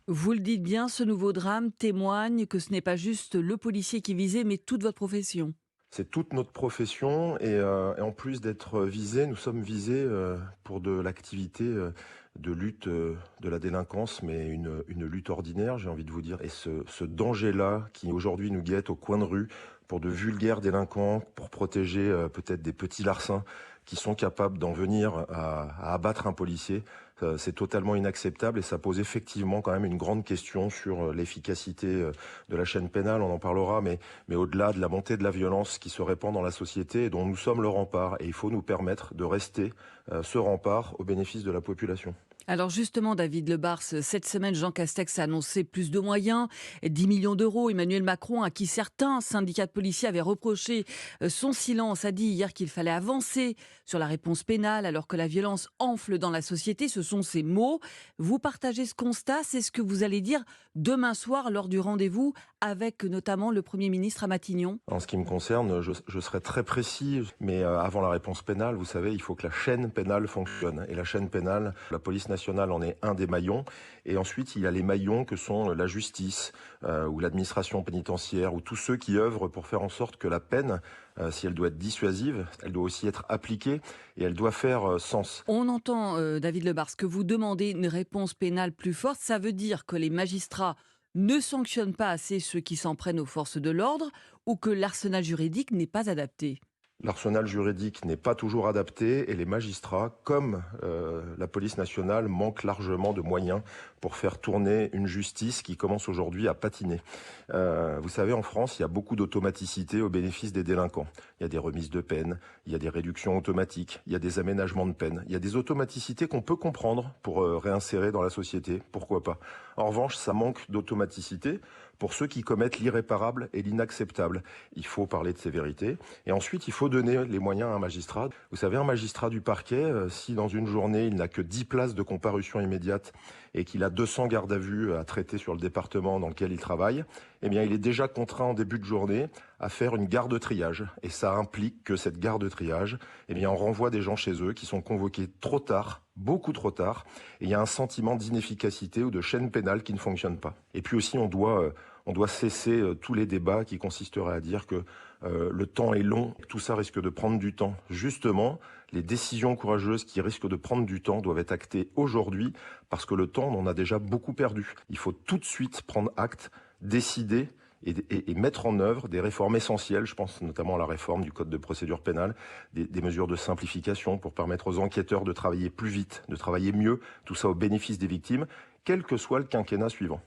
Vous le dites bien, ce nouveau drame témoigne que ce n'est pas juste le policier qui est visé, mais toute votre profession. C'est toute notre profession et en plus d'être visés, nous sommes visés, pour de l'activité, de lutte, de la délinquance, mais une lutte ordinaire, j'ai envie de vous dire. Et ce danger-là qui aujourd'hui nous guette au coin de rue pour de vulgaires délinquants, pour protéger, peut-être des petits larcins qui sont capables d'en venir à abattre un policier, c'est totalement inacceptable et ça pose effectivement quand même une grande question sur, l'efficacité, de la chaîne pénale, on en parlera, mais au-delà de la montée de la violence qui se répand dans la société et dont nous sommes le rempart. Et il faut nous permettre de rester ce rempart au bénéfice de la population. Alors justement, David Lebars, cette semaine, Jean Castex a annoncé plus de moyens, 10 millions d'euros. Emmanuel Macron, à qui certains syndicats de policiers avaient reproché son silence, a dit hier qu'il fallait avancer sur la réponse pénale alors que la violence enfle dans la société. Ce sont ses mots. Vous partagez ce constat. C'est ce que vous allez dire demain soir lors du rendez-vous avec notamment le Premier ministre à Matignon. En ce qui me concerne, je serai très précis, mais avant la réponse pénale, vous savez, il faut que la chaîne pénale fonctionne. Et la chaîne pénale, la police nationale en est un des maillons. Et ensuite, il y a les maillons que sont la justice ou l'administration pénitentiaire ou tous ceux qui œuvrent pour faire en sorte que la peine, si elle doit être dissuasive, elle doit aussi être appliquée et elle doit faire sens. On entend, David Lebars, que vous demandez une réponse pénale plus forte. Ça veut dire que les magistrats ne sanctionnent pas assez ceux qui s'en prennent aux forces de l'ordre ou que l'arsenal juridique n'est pas adapté. L'arsenal juridique n'est pas toujours adapté et les magistrats, comme la police nationale, manquent largement de moyens pour faire tourner une justice qui commence aujourd'hui à patiner. Vous savez, en France, il y a beaucoup d'automaticité au bénéfice des délinquants. Il y a des remises de peine, il y a des réductions automatiques, il y a des aménagements de peine. Il y a des automaticités qu'on peut comprendre pour réinsérer dans la société, pourquoi pas. En revanche, ça manque d'automaticité pour ceux qui commettent l'irréparable et l'inacceptable. Il faut parler de sévérité. Et ensuite, il faut donner les moyens à un magistrat. Vous savez, un magistrat du parquet, si dans une journée, il n'a que 10 places de comparution immédiate et qu'il a 200 gardes à vue à traiter sur le département dans lequel il travaille, eh bien, il est déjà contraint en début de journée à faire une garde triage. Et ça implique que cette garde triage, eh bien, on renvoie des gens chez eux qui sont convoqués trop tard, beaucoup trop tard, et il y a un sentiment d'inefficacité ou de chaîne pénale qui ne fonctionne pas. Et puis aussi, on doit cesser tous les débats qui consisteraient à dire que le temps est long, tout ça risque de prendre du temps. Justement, les décisions courageuses qui risquent de prendre du temps doivent être actées aujourd'hui parce que le temps, on en a déjà beaucoup perdu. Il faut tout de suite prendre acte, décider et mettre en œuvre des réformes essentielles. Je pense notamment à la réforme du code de procédure pénale, des mesures de simplification pour permettre aux enquêteurs de travailler plus vite, de travailler mieux, tout ça au bénéfice des victimes, quel que soit le quinquennat suivant.